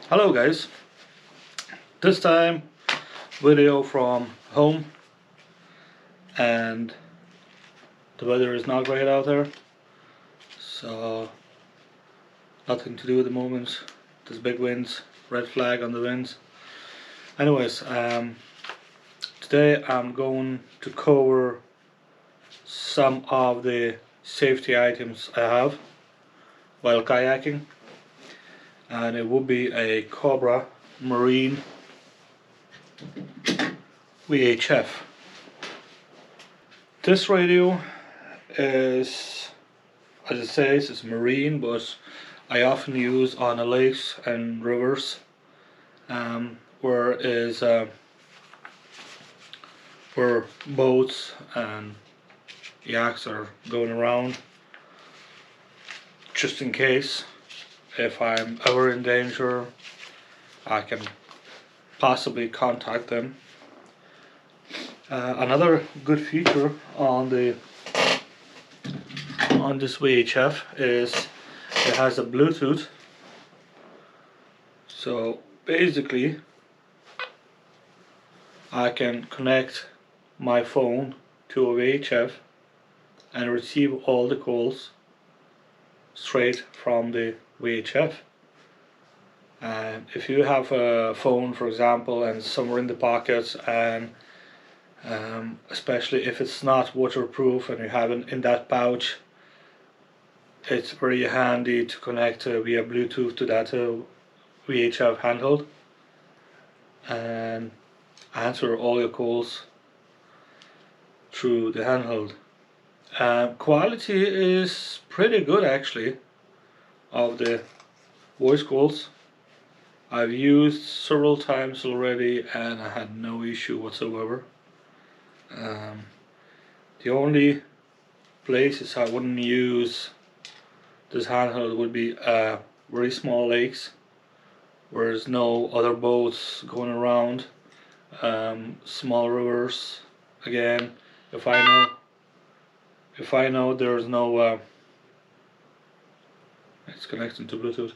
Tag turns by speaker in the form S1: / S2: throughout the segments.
S1: Hello guys, this time video from home, and the weather is not great out there, so nothing to do at the moment. There's big winds, red flag on the winds. Anyways, today I'm going to cover some of the safety items I have while kayaking, and it would be a Cobra Marine VHF. This radio is, as it says, it's marine, but I often use on the lakes and rivers, where boats and yaks are going around, just in case if I'm ever in danger I can possibly contact them. Another good feature on this VHF is it has a Bluetooth. So basically I can connect my phone to a VHF and receive all the calls straight from the VHF. And if you have a phone, for example, and somewhere in the pocket, and especially if it's not waterproof and you have it in that pouch, it's very handy to connect via Bluetooth to that VHF handheld and answer all your calls through the handheld. Quality is pretty good actually of the voice calls. I've used several times already and I had no issue whatsoever. The only places I wouldn't use this handheld would be very small lakes where there's no other boats going around, small rivers. Again, if I know there's no it's connecting to Bluetooth,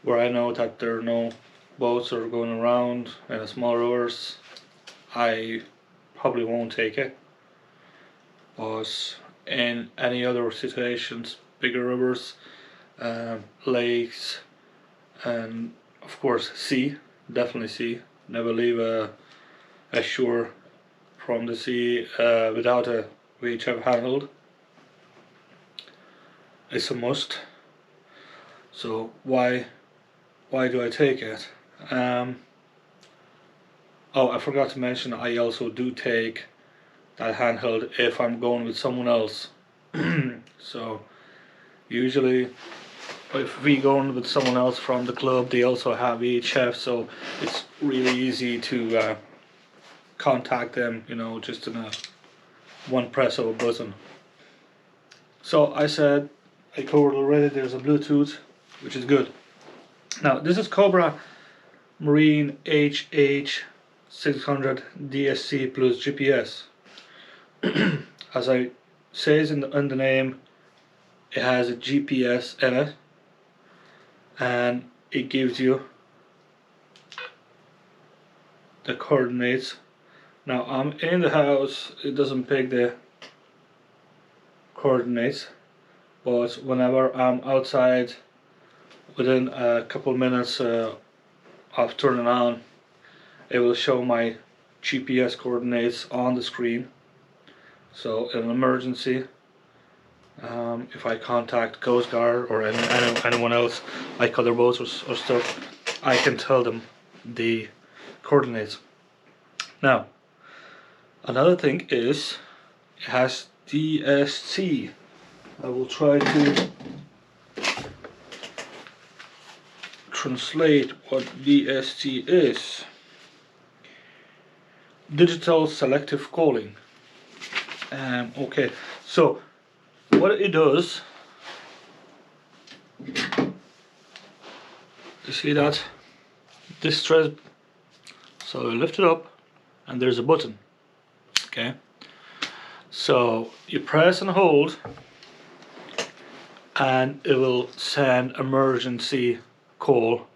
S1: where I know that there are no boats are going around in small rivers, I probably won't take it. But in any other situations, bigger rivers, lakes, and of course sea, definitely sea. Never leave a shore from the sea without a VHF handheld. It's a must. So why do I take it? Oh, I forgot to mention, I also do take that handheld if I'm going with someone else. So usually if we go with someone else from the club, they also have VHF, so it's really easy to contact them, you know, just in a one press of a button. So I said I covered already, there's a Bluetooth, which is good. Now this is Cobra Marine HH600 DSC plus GPS. As I says in the name, it has a GPS in it, and it gives you the coordinates. Now I'm in the house, it doesn't pick the coordinates, but whenever I'm outside, within a couple minutes of turning on, it will show my GPS coordinates on the screen. So in an emergency, if I contact Coast Guard or anyone else, like other boats or stuff, I can tell them the coordinates. Now another thing is it has DSC. I will try to translate what DSC is. Digital Selective Calling. Okay, so what it does, you see that this thread, so you lift it up and there's a button. Okay, so you press and hold and it will send emergency call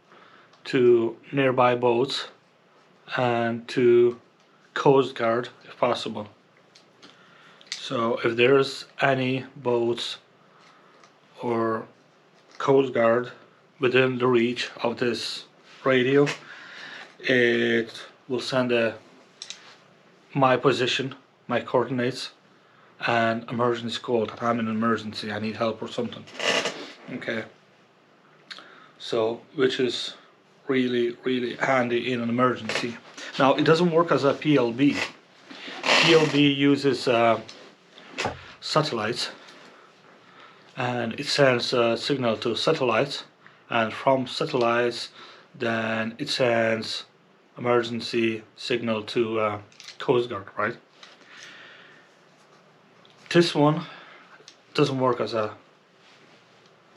S1: to nearby boats and to Coast Guard if possible. So if there's any boats or Coast Guard within the reach of this radio, it will send my position, my coordinates, and emergency call that I'm in an emergency, I need help or something. Okay, so which is really handy in an emergency. Now it doesn't work as a PLB. PLB uses satellites, and it sends a signal to satellites, and from satellites then it sends emergency signal to Coast Guard, right? This one doesn't work as a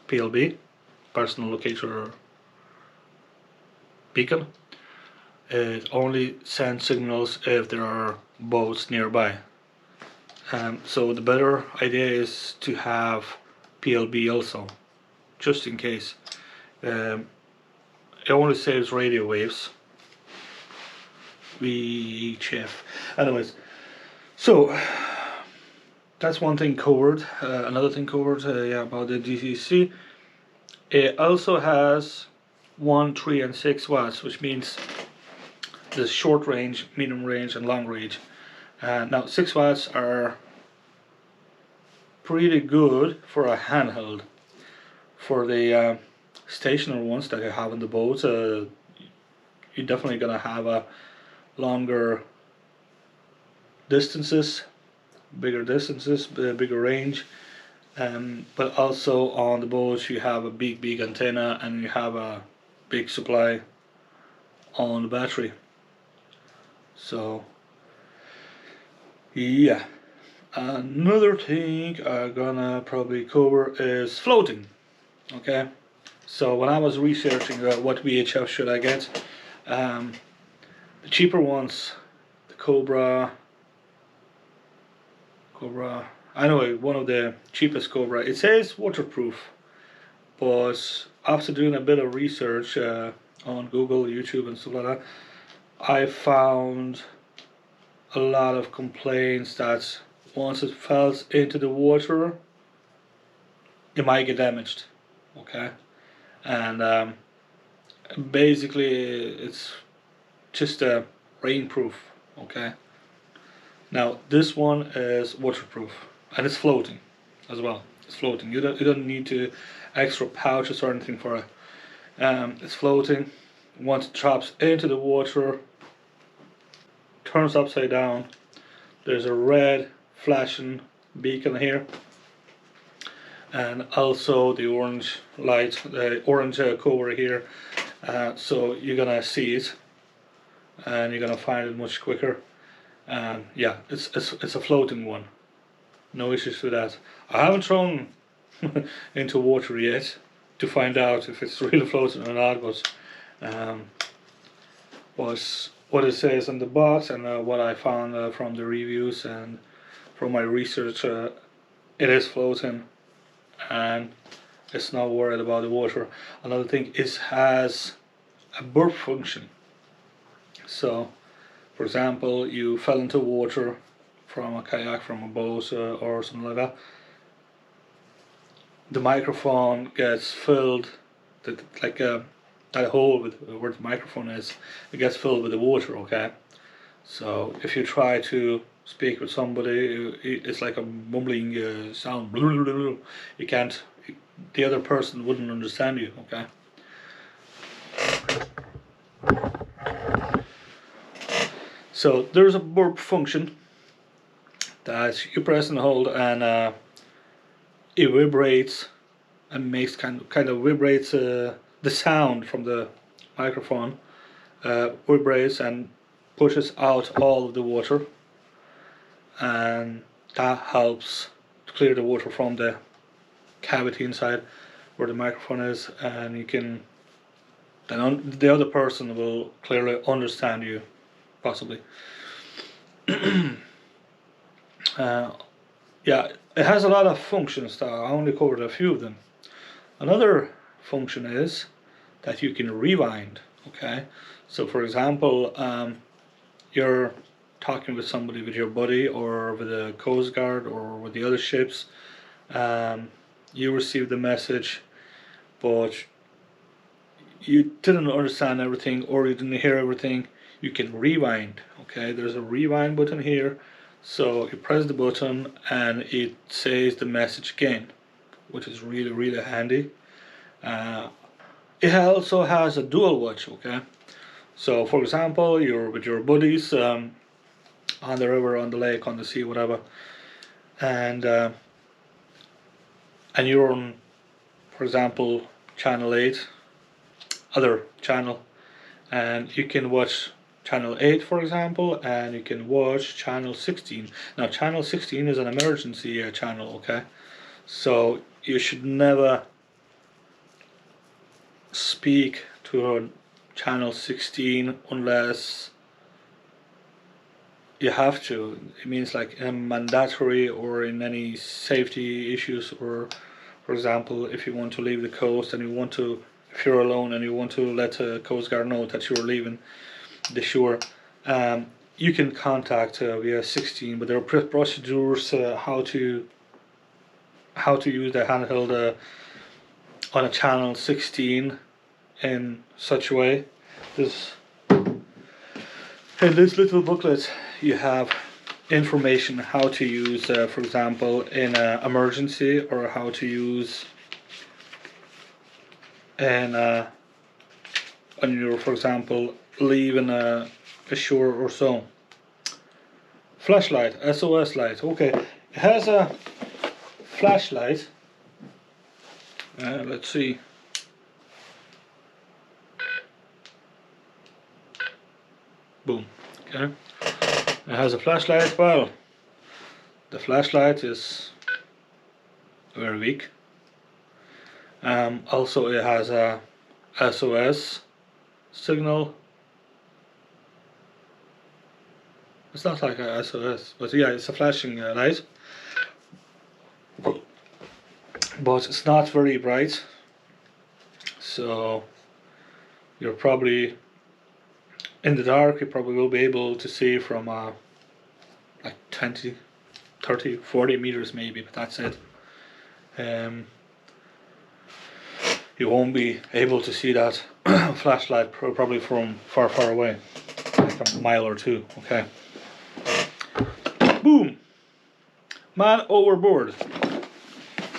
S1: PLB, personal locator beacon. It only sends signals if there are boats nearby. So the better idea is to have PLB also, just in case. It only saves radio waves. VHF. Anyways, so that's one thing covered. Another thing covered, about the DCC. It also has 1, 3 and 6 watts, which means the short range, medium range and long range. Now 6 watts are pretty good for a handheld. For the stationary ones that you have in the boat, you're definitely gonna have a longer distances, bigger range, but also on the boats you have a big antenna and you have a big supply on the battery. So yeah, another thing I'm gonna probably cover is floating. Okay, so when I was researching what VHF should I get, the cheaper ones, the Cobra, anyway, one of the cheapest Cobra, it says waterproof, but after doing a bit of research on Google, YouTube and stuff like that, I found a lot of complaints that once it falls into the water it might get damaged. Okay, and basically it's just a rainproof. Okay, now this one is waterproof and it's floating as well. It's floating. You don't need to extra pouches or anything for it. It's floating. Once it drops into the water, turns upside down, there's a red flashing beacon here, and also the orange light, the orange Cobra here. So you're gonna see it and you're gonna find it much quicker. Yeah, it's a floating one, no issues with that. I haven't thrown into water yet to find out if it's really floating or not, but what it says on the box and what I found from the reviews and from my research, it is floating and it's not worried about the water. Another thing is has a burp function. So for example, you fell into water from a kayak, from a boat or something like that, the microphone gets filled, like that hole where the microphone is, it gets filled with the water. Okay, so if you try to speak with somebody, it's like a mumbling sound. You can't, the other person wouldn't understand you. Okay, so there's a burp function that you press and hold, and it vibrates and makes kind of vibrates the sound from the microphone, vibrates and pushes out all of the water, and that helps to clear the water from the cavity inside where the microphone is, and you can then the other person will clearly understand you, possibly. Yeah, it has a lot of functions. I only covered a few of them. Another function is that you can rewind. Okay, so for example, you're talking with somebody, with your buddy, or with the Coast Guard, or with the other ships. You received the message, but you didn't understand everything, or you didn't hear everything. You can rewind. Okay, there's a rewind button here, so you press the button and it says the message again, which is really handy. It also has a dual watch. Okay, so for example, you're with your buddies on the river, on the lake, on the sea, whatever, and you're on, for example, channel 8, other channel, and you can watch channel 8, for example, and you can watch channel 16. Now channel 16 is an emergency channel. Okay, so you should never speak to channel 16 unless you have to. It means like mandatory, or in any safety issues, or for example, if you want to leave the coast and you want to, if you're alone and you want to let the Coast Guard know that you're leaving the shore, you can contact via 16. But there are procedures how to use the handheld on a channel 16 in such a way. This, in this little booklet, you have information how to use, for example, in an emergency, or how to use in when you're, for example, leaving a shore or so. Flashlight, SOS light. Okay, it has a flashlight. Let's see. Boom. Okay. It has a flashlight. Well, the flashlight is very weak. Also, it has a SOS signal. It's not like a SOS, but yeah, it's a flashing light. But it's not very bright, so you're probably in the dark. You probably will be able to see from like 20, 30, 40 meters maybe, but that's it. You won't be able to see that flashlight probably from far away, like a mile or two. Okay. Boom! Man overboard.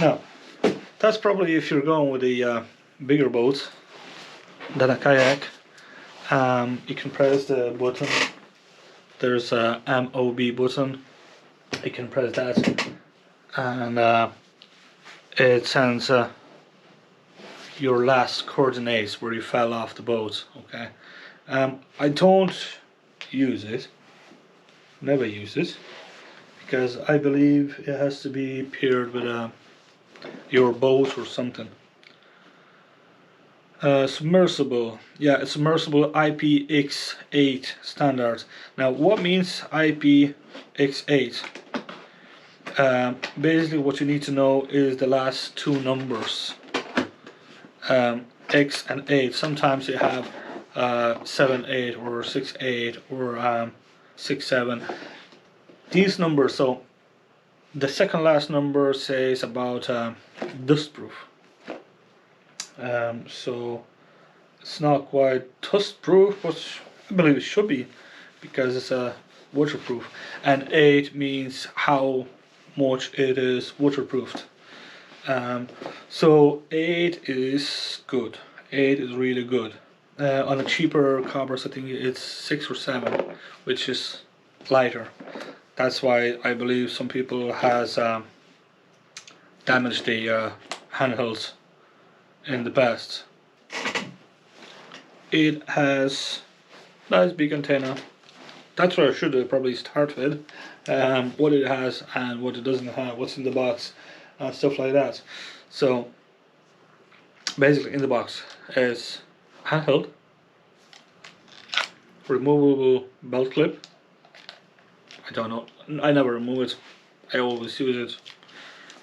S1: Now, that's probably if you're going with a bigger boat than a kayak. You can press the button. There's a MOB button. You can press that, and it sends your last coordinates where you fell off the boat. Okay. I don't use it. Never use it, because I believe it has to be paired with your boat or something. Submersible, yeah, it's submersible IPX8 standard. Now, what means IPX8? Basically, what you need to know is the last two numbers, X and 8. Sometimes you have 7-8 or 6-8 or 6-7. These numbers. So the second last number says about dustproof. So it's not quite dustproof, but I believe it should be, because it's waterproof. And 8 means how much it is waterproofed. So 8 is good. 8 is really good. On the cheaper Cobras, I think it's 6 or 7, which is lighter. That's why I believe some people has damaged the handhelds in the past. It has nice big antenna. That's where I should have probably started. What it has and what it doesn't have, what's in the box, and stuff like that. So basically, in the box is handheld, removable belt clip. I don't know, I never remove it. I always use it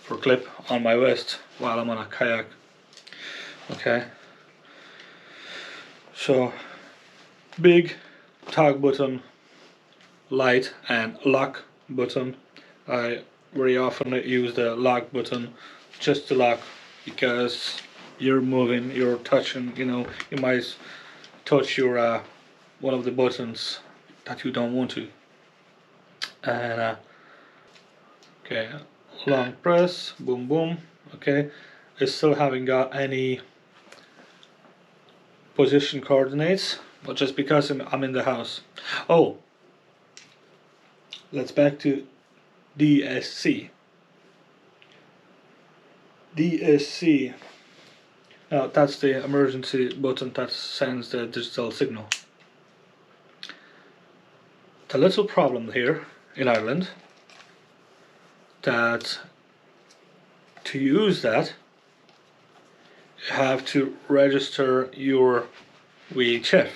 S1: for clip on my vest while I'm on a kayak. Okay, so big tog button, light and lock button. I very often use the lock button just to lock, because you're moving, you're touching, you know, you might touch your one of the buttons that you don't want to. And okay, long press, boom boom. Okay, I still haven't got any position coordinates, but just because I'm in the house. Oh, let's back to DSC. DSC. Now that's the emergency button that sends the digital signal. The little problem here in Ireland, that to use that you have to register your VHF.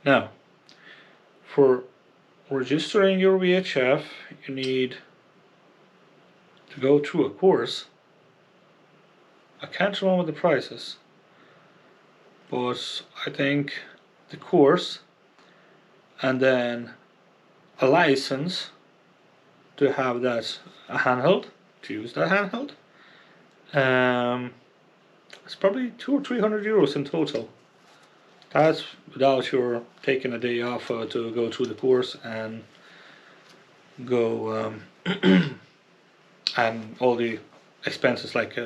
S1: Now, for registering your VHF, you need to go through a course. I can't remember the prices, but I think the course and then a license to have that handheld, to use that handheld. It's probably 200 or 300 euros in total. That's without your taking a day off to go through the course and go and all the expenses like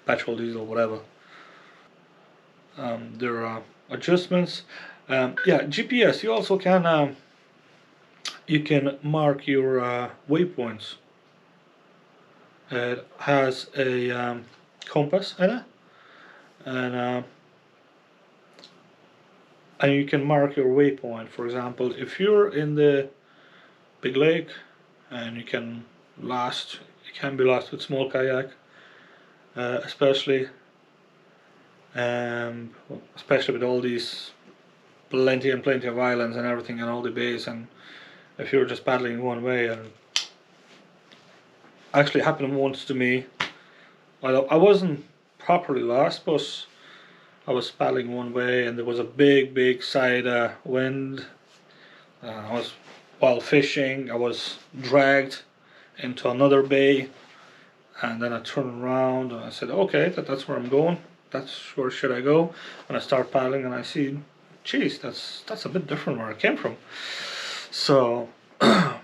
S1: petrol, diesel, whatever. There are adjustments. Yeah, GPS. You also can mark your waypoints. It has a compass in it, and you can mark your waypoint. For example, if you're in the big lake and you can be lost with small kayak, especially with all these plenty of islands and everything and all the bays, and if you're just paddling one way. And actually happened once to me. I wasn't properly lost, but I was paddling one way and there was a big side wind. While fishing, I was dragged into another bay, and then I turned around and I said, okay, that's where I'm going. That's where should I go? And I start paddling and I see, geez, that's a bit different where I came from. So I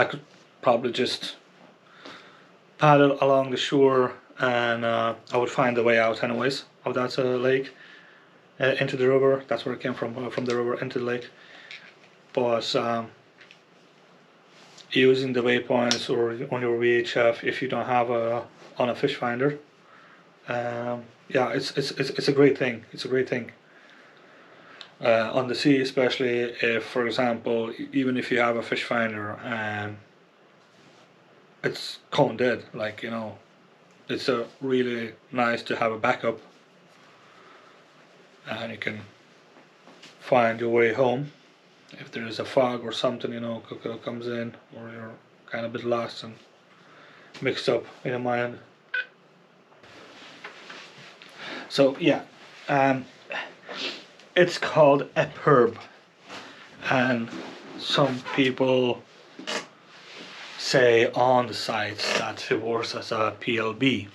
S1: could probably just paddle along the shore, and I would find the way out anyways of that lake into the river. That's where I came from the river into the lake. But using the waypoints or on your VHF, if you don't have on a fish finder, yeah, it's a great thing. It's a great thing on the sea, especially if, for example, even if you have a fish finder and it's cone dead, like, you know, it's really nice to have a backup, and you can find your way home if there is a fog or something, you know, comes in, or you're kind of a bit lost and mixed up in your mind. So yeah, it's called a perb, and some people say on the sites that it works as a PLB.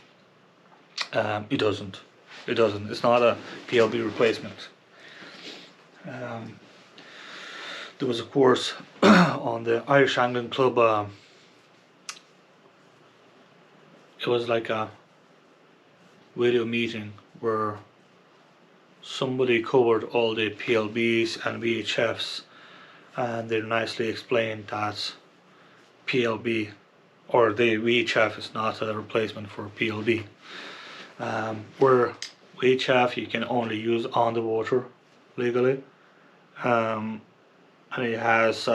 S1: It doesn't. It's not a PLB replacement. There was a course on the Irish Angling Club. It was like a video meeting where somebody covered all the PLBs and VHFs, and they nicely explained that PLB or the VHF is not a replacement for PLB. Where VHF you can only use on the water legally, and it has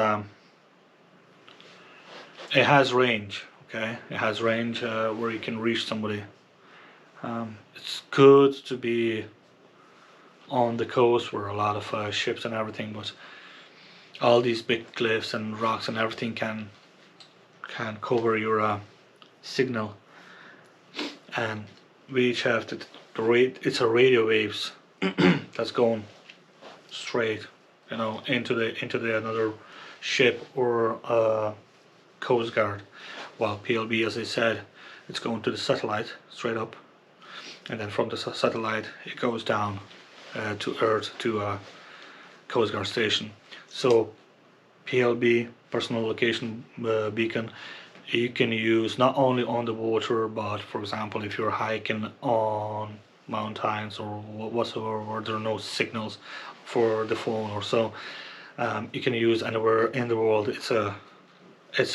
S1: range. Okay, it has range where you can reach somebody. It's good to be on the coast where a lot of ships and everything, but all these big cliffs and rocks and everything can cover your signal. And VHF, it's a radio waves that's going straight, you know, into the another ship or Coast Guard, while PLB, as I said, it's going to the satellite straight up, and then from the satellite it goes down to Earth, to a Coast Guard station. So PLB, personal location beacon, you can use not only on the water, but for example if you're hiking on mountains or whatsoever where there are no signals for the phone or so, you can use anywhere in the world. It's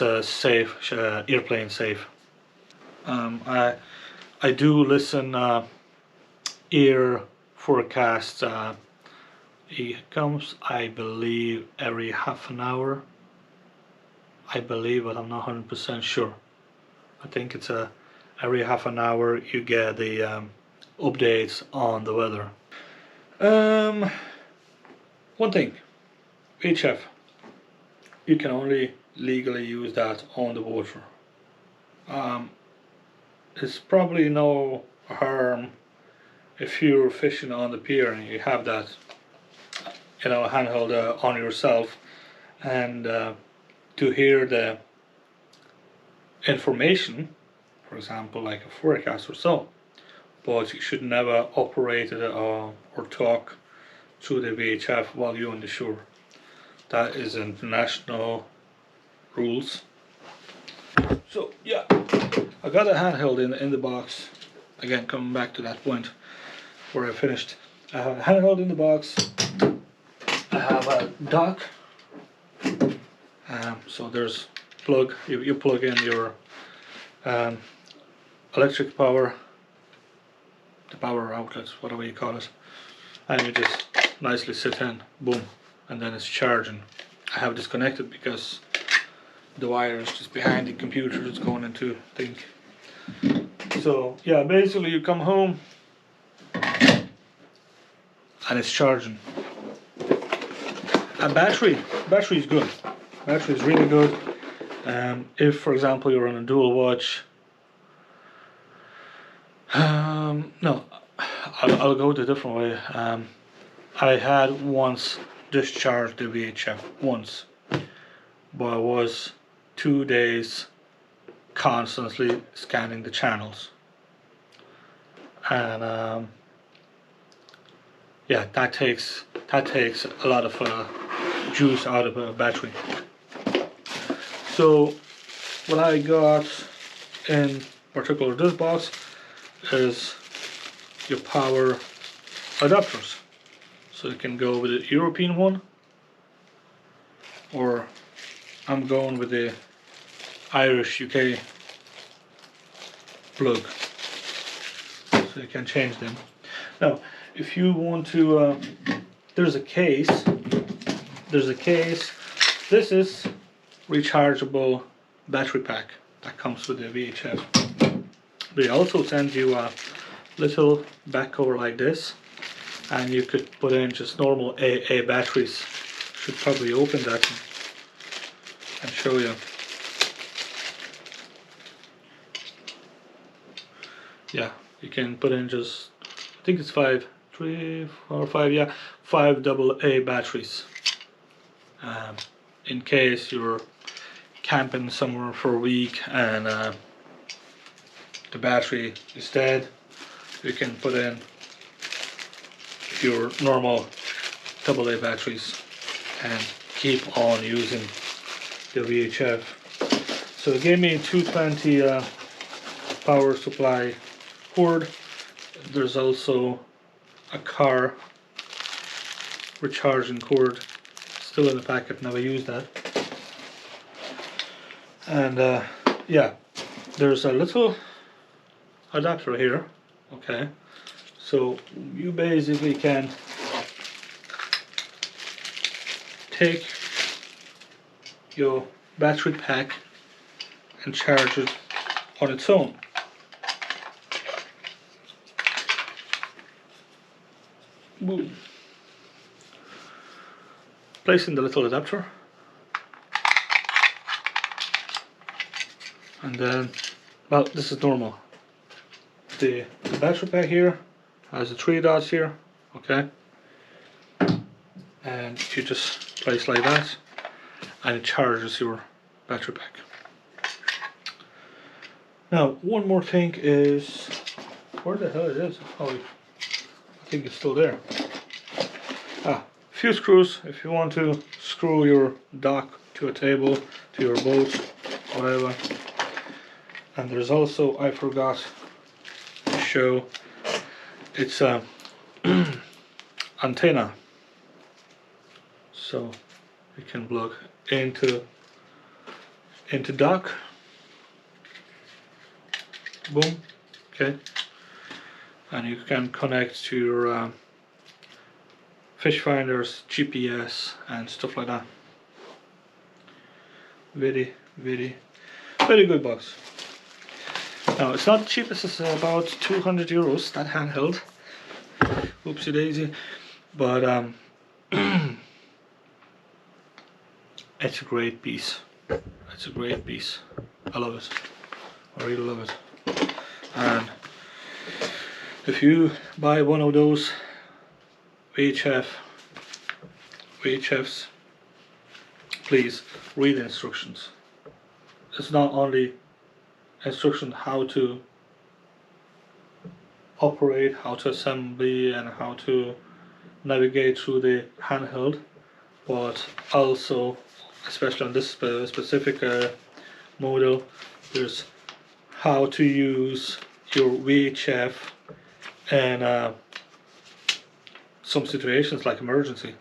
S1: a safe, airplane safe. I do listen air forecast. It comes, I believe, every half an hour. I believe, but I'm not 100% sure. I think it's every half an hour you get the updates on the weather. One thing, VHF, you can only legally use that on the water. It's probably no harm if you're fishing on the pier and you have that, you know, handheld on yourself, and to hear the information, for example like a forecast or so, but you should never operate it or talk through the VHF while you're on the shore. That is international rules. So yeah, I got a handheld in the box. Again, coming back to that point where I finished. I have a handheld in the box. I have a dock. So there's plug. You plug in your electric power, the power outlet, whatever you call it, and you just nicely sit in, boom, and then it's charging. I have disconnected because the wire is just behind the computer. It's going into thing. So yeah, basically you come home and it's charging. And battery is good. Battery is really good. If for example you're on a dual watch, no, I'll go the different way. I had once discharged the VHF once, but I was 2 days constantly scanning the channels, and yeah, that takes a lot of juice out of a battery. So what I got in particular this box is your power adapters. So you can go with the European one, or I'm going with the Irish UK plug. So you can change them. Now, if you want to, there's a case. This is rechargeable battery pack that comes with the VHF. They also send you a little back cover like this, and you could put in just normal AA batteries. Should probably open that and show you. Yeah, you can put in just, I think it's 5 AA batteries. In case you're camping somewhere for a week and the battery is dead, you can put in your normal AA batteries and keep on using the VHF. So it gave me a 220 power supply cord. There's also a car recharging cord still in the packet, never used that. And yeah, there's a little adapter here. Okay, so you basically can take your battery pack and charge it on its own. Boom. Placing the little adapter, and then, well, this is normal. The battery pack here has the 3 dots here, okay? And you just place like that, and it charges your battery pack. Now, one more thing is, where the hell it is? Oh, I think it's still there. Few screws if you want to screw your dock to a table, to your boat, whatever. And there's also, I forgot to show, it's a antenna, so you can plug into dock. Boom. Okay. And you can connect to your fish finders, GPS and stuff like that. Very good box. Now it's not the cheapest, it's about 200 euros, that handheld. Oopsie daisy. But it's a great piece. It's a great piece. I love it. I really love it. And if you buy one of those VHFs, please read the instructions. It's not only instruction how to operate, how to assembly and how to navigate through the handheld, but also, especially on this specific model, there's how to use your VHF in some situations like emergency.